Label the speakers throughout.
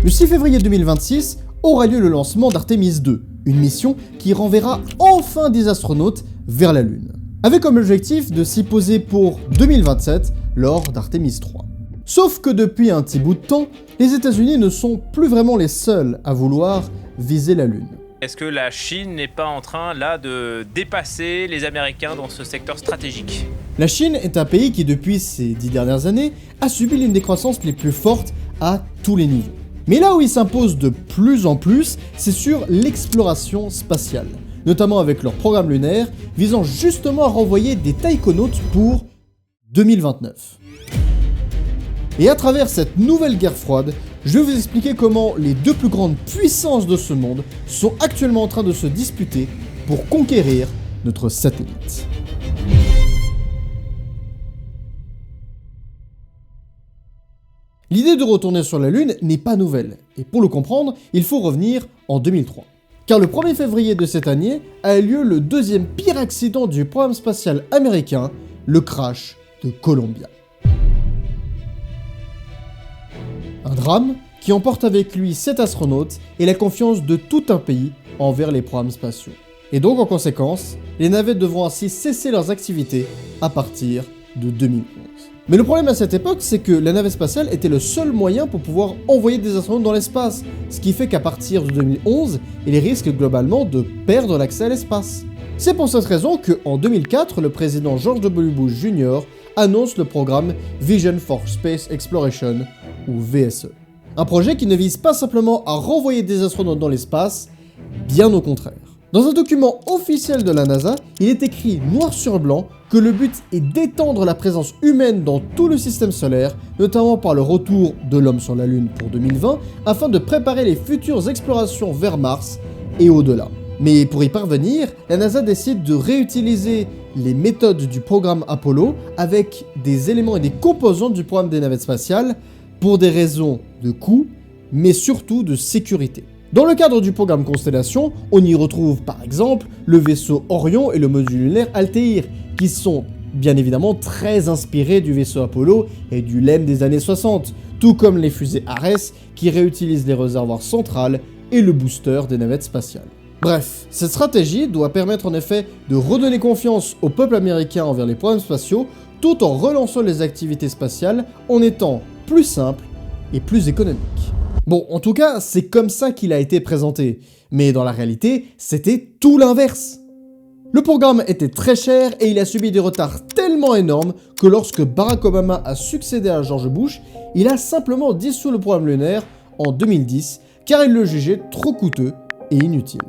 Speaker 1: Le 6 février 2026 aura lieu le lancement d'Artemis 2, une mission qui renverra enfin des astronautes vers la Lune, avec comme objectif de s'y poser pour 2027 lors d'Artemis 3. Sauf que depuis un petit bout de temps, les États-Unis ne sont plus vraiment les seuls à vouloir viser la Lune.
Speaker 2: Est-ce que la Chine n'est pas en train là de dépasser les Américains dans ce secteur stratégique?
Speaker 1: La Chine est un pays qui depuis ces 10 dernières années a subi l'une des croissances les plus fortes à tous les niveaux. Mais là où il s'impose de plus en plus, c'est sur l'exploration spatiale, notamment avec leur programme lunaire visant justement à renvoyer des taïkonautes pour 2029. Et à travers cette nouvelle guerre froide, je vais vous expliquer comment les deux plus grandes puissances de ce monde sont actuellement en train de se disputer pour conquérir notre satellite. L'idée de retourner sur la Lune n'est pas nouvelle, et pour le comprendre, il faut revenir en 2003. Car le 1er février de cette année a eu lieu le deuxième pire accident du programme spatial américain, le crash de Columbia. Un drame qui emporte avec lui 7 astronautes et la confiance de tout un pays envers les programmes spatiaux. Et donc en conséquence, les navettes devront ainsi cesser leurs activités à partir de 2011. Mais le problème à cette époque, c'est que la navette spatiale était le seul moyen pour pouvoir envoyer des astronautes dans l'espace, ce qui fait qu'à partir de 2011, il risque globalement de perdre l'accès à l'espace. C'est pour cette raison qu'en 2004, le président George W. Bush Jr. annonce le programme Vision for Space Exploration, ou VSE. Un projet qui ne vise pas simplement à renvoyer des astronautes dans l'espace, bien au contraire. Dans un document officiel de la NASA, il est écrit noir sur blanc que le but est d'étendre la présence humaine dans tout le système solaire, notamment par le retour de l'homme sur la Lune pour 2020, afin de préparer les futures explorations vers Mars et au-delà. Mais pour y parvenir, la NASA décide de réutiliser les méthodes du programme Apollo avec des éléments et des composants du programme des navettes spatiales pour des raisons de coût, mais surtout de sécurité. Dans le cadre du programme Constellation, on y retrouve par exemple le vaisseau Orion et le module lunaire Altair, qui sont bien évidemment très inspirés du vaisseau Apollo et du LEM des années 60, tout comme les fusées Ares qui réutilisent les réservoirs centrales et le booster des navettes spatiales. Bref, cette stratégie doit permettre en effet de redonner confiance au peuple américain envers les programmes spatiaux, tout en relançant les activités spatiales en étant plus simple et plus économique. Bon, en tout cas, c'est comme ça qu'il a été présenté, mais dans la réalité, c'était tout l'inverse. Le programme était très cher et il a subi des retards tellement énormes que lorsque Barack Obama a succédé à George Bush, il a simplement dissous le programme lunaire en 2010 car il le jugeait trop coûteux et inutile.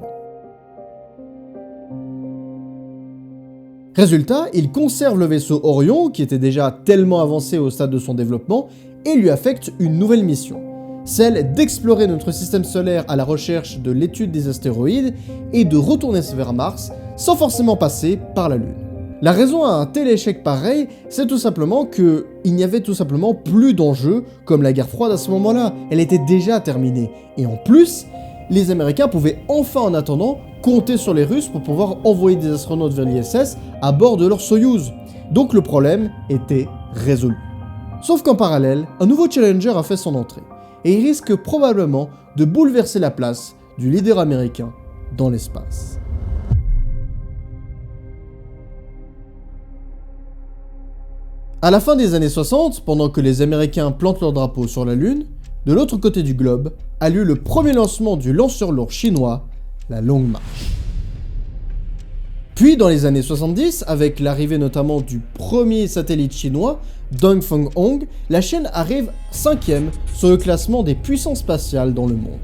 Speaker 1: Résultat, il conserve le vaisseau Orion, qui était déjà tellement avancé au stade de son développement, et lui affecte une nouvelle mission, celle d'explorer notre système solaire à la recherche de l'étude des astéroïdes et de retourner vers Mars sans forcément passer par la Lune. La raison à un tel échec pareil, c'est tout simplement qu'il n'y avait tout simplement plus d'enjeux comme la guerre froide à ce moment-là, elle était déjà terminée, et en plus, les Américains pouvaient enfin en attendant compter sur les Russes pour pouvoir envoyer des astronautes vers l'ISS à bord de leur Soyouz. Donc le problème était résolu. Sauf qu'en parallèle, un nouveau challenger a fait son entrée, et il risque probablement de bouleverser la place du leader américain dans l'espace. À la fin des années 60, pendant que les Américains plantent leur drapeau sur la Lune, de l'autre côté du globe a lieu le premier lancement du lanceur lourd chinois, la Longue Marche. Puis dans les années 70, avec l'arrivée notamment du premier satellite chinois, Dongfeng-Hong, la Chine arrive 5e sur le classement des puissances spatiales dans le monde.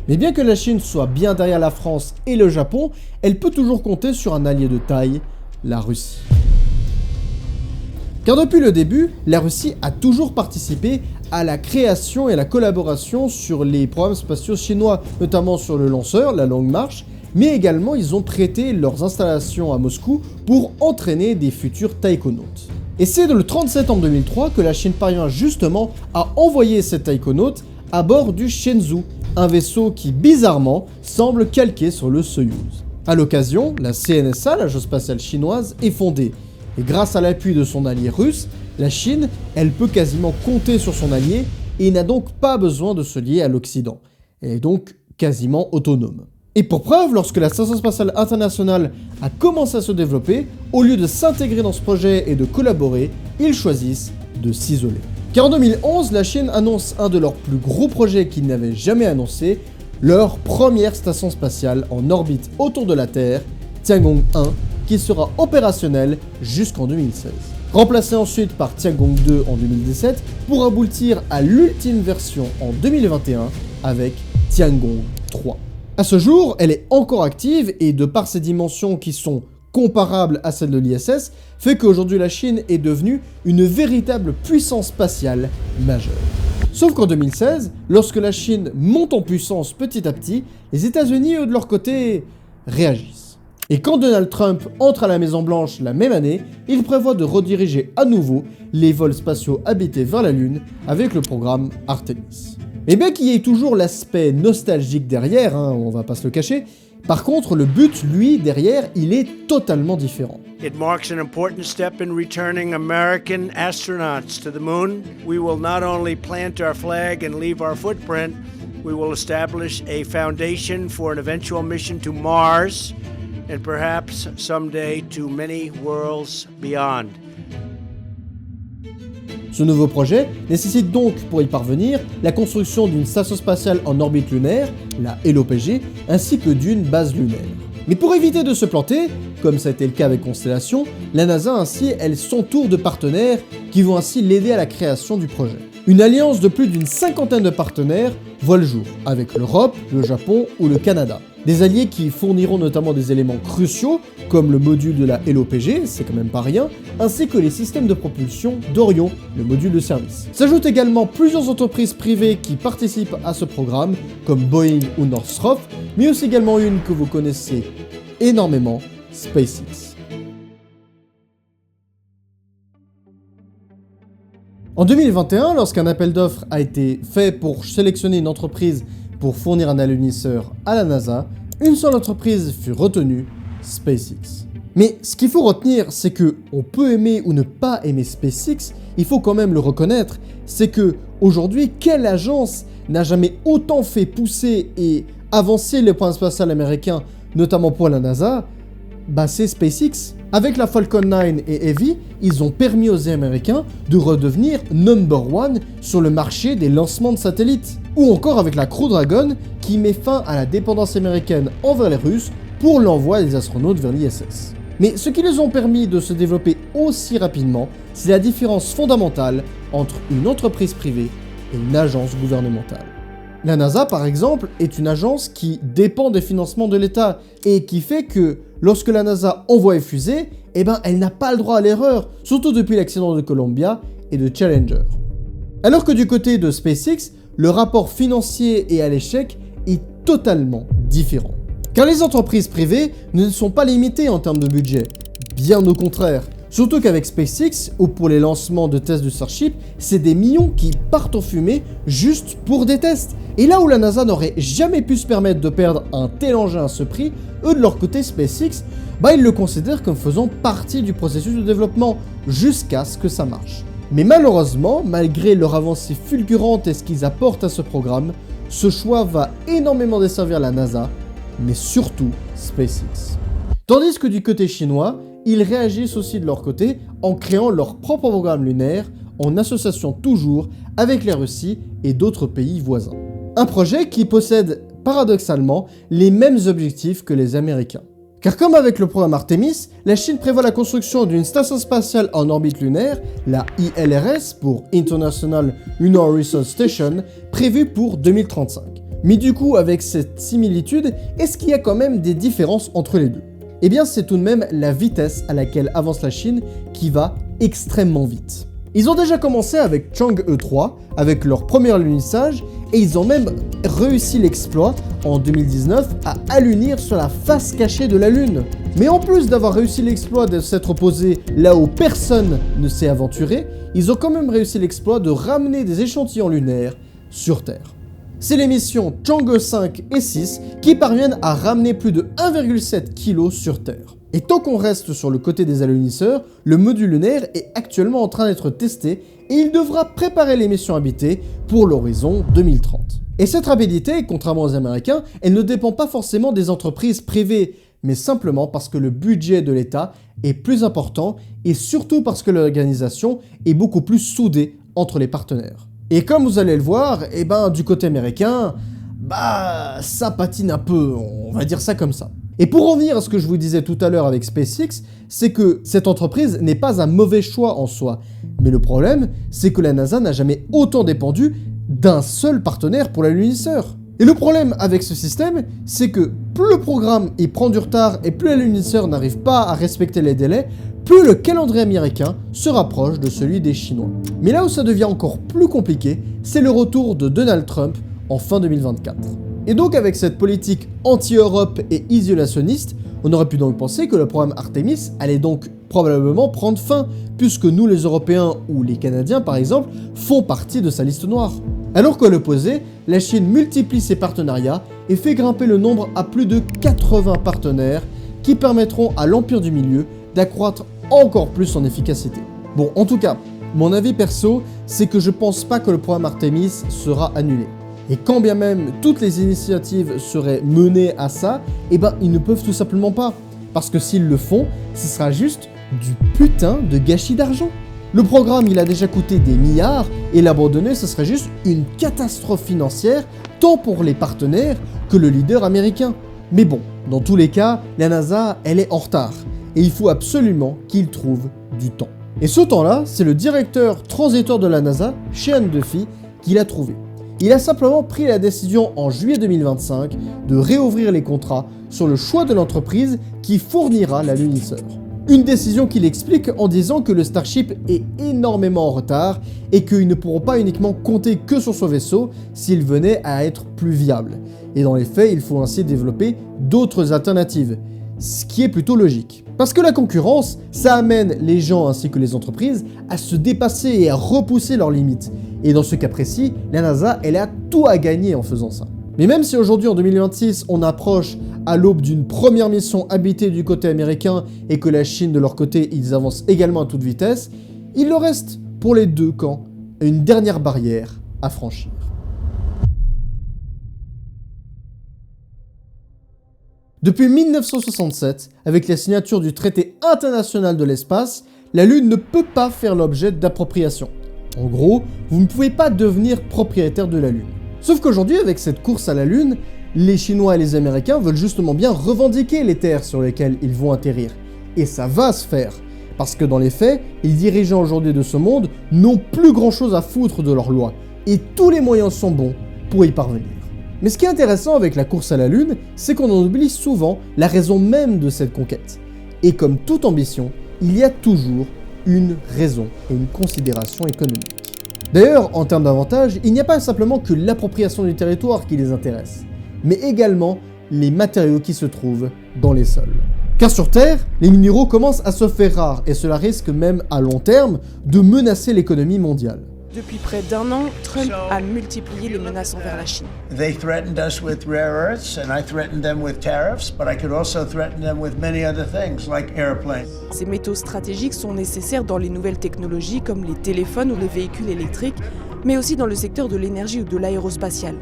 Speaker 1: Mais bien que la Chine soit bien derrière la France et le Japon, elle peut toujours compter sur un allié de taille, la Russie. Car depuis le début, la Russie a toujours participé à la création et à la collaboration sur les programmes spatiaux chinois, notamment sur le lanceur, la Longue Marche, mais également ils ont prêté leurs installations à Moscou pour entraîner des futurs taïkonautes. Et c'est le 30 septembre 2003 que la Chine parvient justement à envoyer ces taïkonautes à bord du Shenzhou, un vaisseau qui bizarrement semble calqué sur le Soyouz. À l'occasion, la CNSA, l'agence spatiale chinoise, est fondée. Et grâce à l'appui de son allié russe, la Chine, elle peut quasiment compter sur son allié et n'a donc pas besoin de se lier à l'Occident. Elle est donc quasiment autonome. Et pour preuve, lorsque la Station Spatiale Internationale a commencé à se développer, au lieu de s'intégrer dans ce projet et de collaborer, ils choisissent de s'isoler. Car en 2011, la Chine annonce un de leurs plus gros projets qu'ils n'avaient jamais annoncé, leur première station spatiale en orbite autour de la Terre, Tiangong-1, qui sera opérationnelle jusqu'en 2016. Remplacée ensuite par Tiangong-2 en 2017, pour aboutir à l'ultime version en 2021 avec Tiangong-3. À ce jour, elle est encore active et de par ses dimensions qui sont comparables à celles de l'ISS, fait qu'aujourd'hui la Chine est devenue une véritable puissance spatiale majeure. Sauf qu'en 2016, lorsque la Chine monte en puissance petit à petit, les États-Unis, eux, de leur côté, réagissent. Et quand Donald Trump entre à la Maison-Blanche la même année, il prévoit de rediriger à nouveau les vols spatiaux habités vers la Lune avec le programme Artemis. Mais bien qu'il y ait toujours l'aspect nostalgique derrière, on va pas se le cacher, par contre, le but, lui, derrière, il est totalement différent.
Speaker 3: It marks an important step in returning American astronauts to the moon. We will not only plant our flag and leave our footprint, we will establish a foundation for an eventual mission to Mars and perhaps someday to many worlds beyond.
Speaker 1: Ce nouveau projet nécessite donc, pour y parvenir, la construction d'une station spatiale en orbite lunaire, la LOPG, ainsi que d'une base lunaire. Mais pour éviter de se planter, comme ça a été le cas avec Constellation, la NASA ainsi, elle s'entoure de partenaires qui vont ainsi l'aider à la création du projet. Une alliance de plus d'une cinquantaine de partenaires voit le jour, avec l'Europe, le Japon ou le Canada. Des alliés qui fourniront notamment des éléments cruciaux, comme le module de la LOPG, c'est quand même pas rien, ainsi que les systèmes de propulsion d'Orion, le module de service. S'ajoutent également plusieurs entreprises privées qui participent à ce programme, comme Boeing ou Northrop, mais aussi également une que vous connaissez énormément, SpaceX. En 2021, lorsqu'un appel d'offres a été fait pour sélectionner une entreprise pour fournir un alunisseur à la NASA, une seule entreprise fut retenue, SpaceX. Mais ce qu'il faut retenir, c'est que on peut aimer ou ne pas aimer SpaceX, il faut quand même le reconnaître, c'est que aujourd'hui, quelle agence n'a jamais autant fait pousser et avancer les programmes spatial américains, notamment pour la NASA? Bah c'est SpaceX. Avec la Falcon 9 et Heavy, ils ont permis aux Américains de redevenir number one sur le marché des lancements de satellites. Ou encore avec la Crew Dragon qui met fin à la dépendance américaine envers les Russes pour l'envoi des astronautes vers l'ISS. Mais ce qui les ont permis de se développer aussi rapidement, c'est la différence fondamentale entre une entreprise privée et une agence gouvernementale. La NASA, par exemple, est une agence qui dépend des financements de l'État et qui fait que lorsque la NASA envoie une fusée, elle n'a pas le droit à l'erreur, surtout depuis l'accident de Columbia et de Challenger. Alors que du côté de SpaceX, le rapport financier et à l'échec est totalement différent. Car les entreprises privées ne sont pas limitées en termes de budget, bien au contraire. Surtout qu'avec SpaceX, ou pour les lancements de tests du Starship, c'est des millions qui partent en fumée juste pour des tests. Et là où la NASA n'aurait jamais pu se permettre de perdre un tel engin à ce prix, eux de leur côté SpaceX, ils le considèrent comme faisant partie du processus de développement, jusqu'à ce que ça marche. Mais malheureusement, malgré leur avancée fulgurante et ce qu'ils apportent à ce programme, ce choix va énormément desservir la NASA, mais surtout SpaceX. Tandis que du côté chinois, ils réagissent aussi de leur côté en créant leur propre programme lunaire, en association toujours avec la Russie et d'autres pays voisins. Un projet qui possède paradoxalement les mêmes objectifs que les Américains. Car comme avec le programme Artemis, la Chine prévoit la construction d'une station spatiale en orbite lunaire, la ILRS pour International Lunar Research Station, prévue pour 2035. Mais du coup, avec cette similitude, est-ce qu'il y a quand même des différences entre les deux ? Eh bien, c'est tout de même la vitesse à laquelle avance la Chine qui va extrêmement vite. Ils ont déjà commencé avec Chang'e 3, avec leur premier alunissage, et ils ont même réussi l'exploit, en 2019, à alunir sur la face cachée de la Lune. Mais en plus d'avoir réussi l'exploit de s'être posé là où personne ne s'est aventuré, ils ont quand même réussi l'exploit de ramener des échantillons lunaires sur Terre. C'est les missions Chang'e 5 et 6 qui parviennent à ramener plus de 1,7 kg sur Terre. Et tant qu'on reste sur le côté des alunisseurs, le module lunaire est actuellement en train d'être testé et il devra préparer les missions habitées pour l'horizon 2030. Et cette rapidité, contrairement aux Américains, elle ne dépend pas forcément des entreprises privées, mais simplement parce que le budget de l'État est plus important et surtout parce que l'organisation est beaucoup plus soudée entre les partenaires. Et comme vous allez le voir, du côté américain, ça patine un peu, on va dire ça comme ça. Et pour revenir à ce que je vous disais tout à l'heure avec SpaceX, c'est que cette entreprise n'est pas un mauvais choix en soi. Mais le problème, c'est que la NASA n'a jamais autant dépendu d'un seul partenaire pour l'alunisseur. Et le problème avec ce système, c'est que plus le programme y prend du retard et plus l'alunisseur n'arrive pas à respecter les délais, plus le calendrier américain se rapproche de celui des Chinois. Mais là où ça devient encore plus compliqué, c'est le retour de Donald Trump en fin 2024. Et donc avec cette politique anti-Europe et isolationniste, on aurait pu donc penser que le programme Artemis allait donc probablement prendre fin, puisque nous les Européens ou les Canadiens par exemple, font partie de sa liste noire. Alors qu'à l'opposé, la Chine multiplie ses partenariats et fait grimper le nombre à plus de 80 partenaires qui permettront à l'Empire du Milieu d'accroître encore plus son efficacité. Bon, en tout cas, mon avis perso, c'est que je pense pas que le programme Artemis sera annulé. Et quand bien même toutes les initiatives seraient menées à ça, ils ne peuvent tout simplement pas. Parce que s'ils le font, ce sera juste du putain de gâchis d'argent. Le programme, il a déjà coûté des milliards, et l'abandonner, ce serait juste une catastrophe financière, tant pour les partenaires que le leader américain. Mais bon, dans tous les cas, la NASA, elle est en retard, et il faut absolument qu'il trouve du temps. Et ce temps-là, c'est le directeur transitoire de la NASA, Sean Duffy, qui l'a trouvé. Il a simplement pris la décision en juillet 2025 de réouvrir les contrats sur le choix de l'entreprise qui fournira l'alunisseur. Une décision qu'il explique en disant que le Starship est énormément en retard et qu'ils ne pourront pas uniquement compter que sur son vaisseau s'il venait à être plus viable. Et dans les faits, il faut ainsi développer d'autres alternatives, ce qui est plutôt logique. Parce que la concurrence, ça amène les gens ainsi que les entreprises à se dépasser et à repousser leurs limites. Et dans ce cas précis, la NASA, elle a tout à gagner en faisant ça. Mais même si aujourd'hui, en 2026, on approche à l'aube d'une première mission habitée du côté américain et que la Chine, de leur côté, ils avancent également à toute vitesse, il leur reste, pour les deux camps, une dernière barrière à franchir. Depuis 1967, avec la signature du traité international de l'espace, la Lune ne peut pas faire l'objet d'appropriation. En gros, vous ne pouvez pas devenir propriétaire de la Lune. Sauf qu'aujourd'hui, avec cette course à la Lune, les Chinois et les Américains veulent justement bien revendiquer les terres sur lesquelles ils vont atterrir. Et ça va se faire. Parce que dans les faits, les dirigeants aujourd'hui de ce monde n'ont plus grand chose à foutre de leurs lois. Et tous les moyens sont bons pour y parvenir. Mais ce qui est intéressant avec la course à la Lune, c'est qu'on en oublie souvent la raison même de cette conquête. Et comme toute ambition, il y a toujours une raison et une considération économique. D'ailleurs, en termes d'avantages, il n'y a pas simplement que l'appropriation du territoire qui les intéresse, mais également les matériaux qui se trouvent dans les sols. Car sur Terre, les minéraux commencent à se faire rares et cela risque même à long terme de menacer l'économie mondiale.
Speaker 4: Depuis près d'1 an, Trump a multiplié les menaces envers la Chine.
Speaker 3: They threatened us with rare earths, and I threatened them with tariffs, but I could also threaten them with many other things, like airplanes.
Speaker 4: Ces métaux stratégiques sont nécessaires dans les nouvelles technologies comme les téléphones ou les véhicules électriques, mais aussi dans le secteur de l'énergie ou de l'aérospatiale.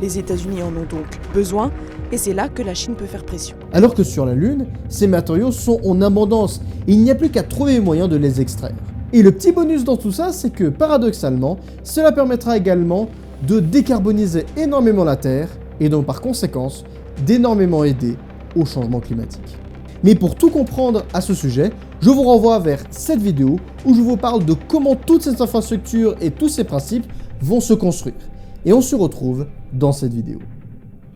Speaker 4: Les États-Unis en ont donc besoin, et c'est là que la Chine peut faire pression.
Speaker 1: Alors que sur la Lune, ces matériaux sont en abondance, et il n'y a plus qu'à trouver les moyens de les extraire. Et le petit bonus dans tout ça, c'est que paradoxalement, cela permettra également de décarboniser énormément la Terre, et donc par conséquence, d'énormément aider au changement climatique. Mais pour tout comprendre à ce sujet, je vous renvoie vers cette vidéo où je vous parle de comment toutes ces infrastructures et tous ces principes vont se construire. Et on se retrouve dans cette vidéo.